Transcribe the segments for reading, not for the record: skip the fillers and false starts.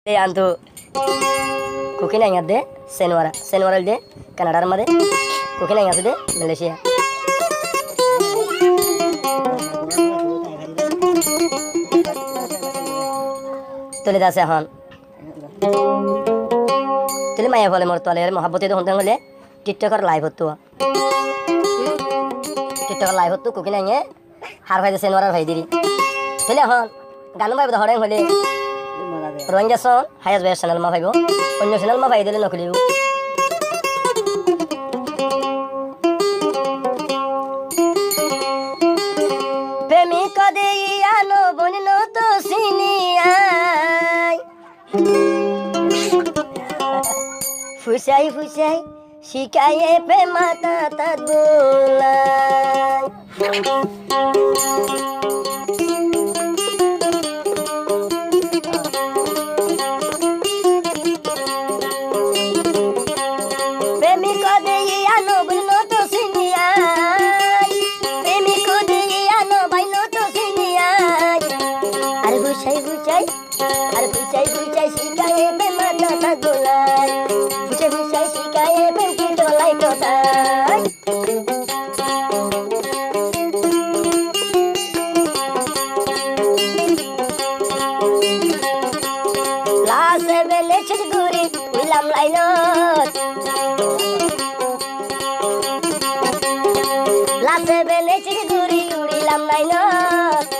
अंतु cookie नहीं आते सेनवारा दे Canada मधे कुकी नहीं आते मलेशिया तुले दासे हन तुले माया बोले मोर तोले मोहब्बते तो होते होले टिकटॉकर लाइव होतो कुकी नहीं है हार भाई सेनवारा भाई दिरी तुले हन गानु भाई बहरे होले रोहिंग्या सॉन हाईएस्ट बेस्ट चैनल में भाईबो अन्य चैनल में भाई दिले नखलिबो प्रेमिक देइया नो बनिनो तो सिनियाई फुसाई शिकाये पे माता तदुलाई अरे बुचाई शिकाये पे माता तदुलाई बुचाई शिकाये पे की तोलाई कोताई लास बेले छिगुरी मिलाम लाइनोत लास बेले छिगुरी उड़ीलाम लाइनोत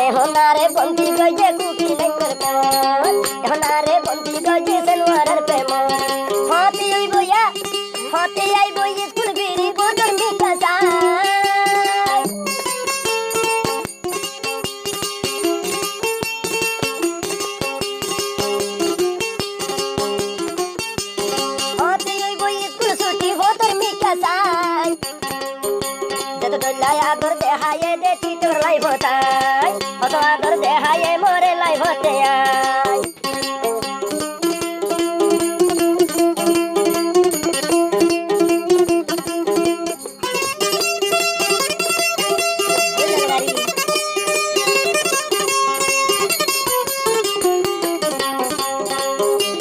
एहोनारे बंदी गजे कुकी नहीं करते एहोनारे बंदी गजे सेनवारार प्रेम हाथी आई बोया स्कूल बिरी बोदर मिकासा हाथी आई बोया स्कूल छुट्टी बोदर मिकासा जत डलाया दर दे हाये दे टीटर लाइव होता तो आदर दे हाये मोरे लाइव होते आई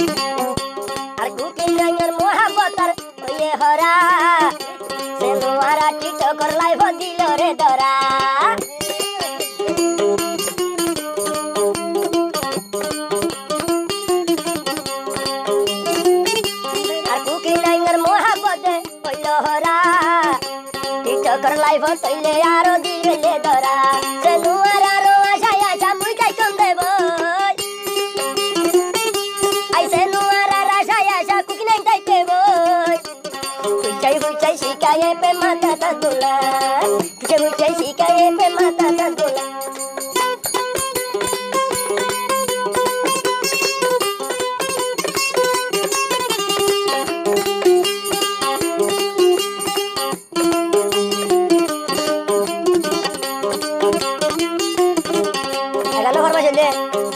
अरे कुकी नंगर मोहब्बतर ये हरा सेनवारा टिकटॉकर लाइव दिलो रे दरा टिकटॉकर लाइव तैले यारो दिले दरा सेनुआरा रो आशा मुई जाई कम देबो आई सेनुआरा आशा कुकी नहीं जाई देबो बुचाई शिकाये पे माता तदुला बुचाई शिकाये पे माता तदुला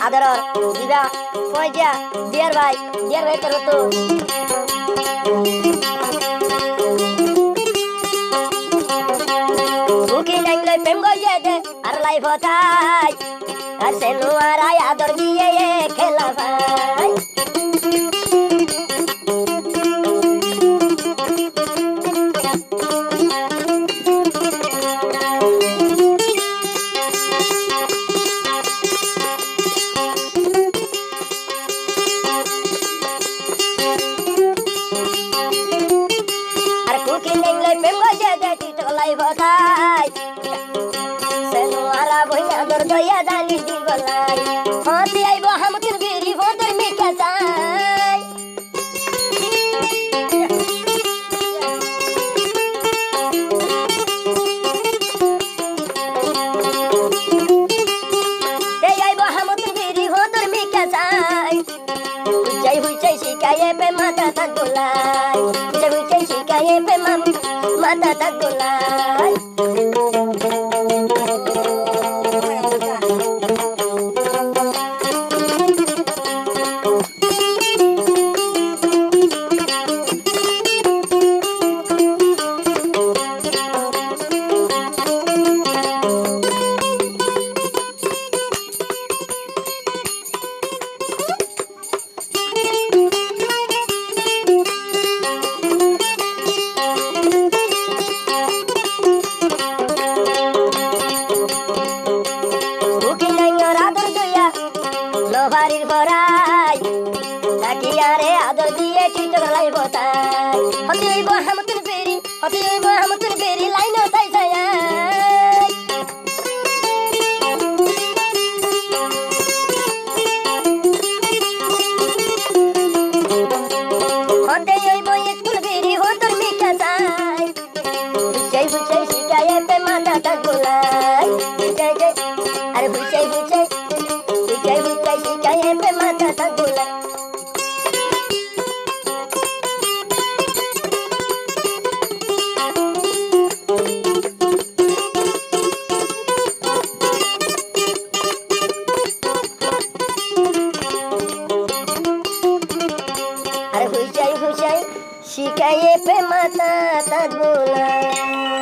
आदर दिवा फोजा डियर भाई करो तो कुकी नहीं ले प्रेम गजे दे अर लाइफ होताई अर सेनुआरा आदर दिए ये खेला भाई सेनुआरा भैया दर गया दानी दी बलाई हाथी आइबो हम तिन बिरी बोदर मिकासाई ते आइबो हम तिन बिरी बोदर मिकासाई बुचाई शिकाये पे माता तदुलाई बुचाई शिकाये पे माता तदुलाई ভরাই নাকি আরে আদর দিয়ে টিটক লাই বতাই হতে হইব হামতুন পেরি লাইন তাই যায় হতে হইব স্কুল বেরি হতর মিঠা চাই বুঝাই শিখায় পে মাথা তাক গোলাই আরে বুঝাই শিখায় পে মাথা তাক গোলাই আরে বুঝাই শিখায় পে মাথা তাক গোলাই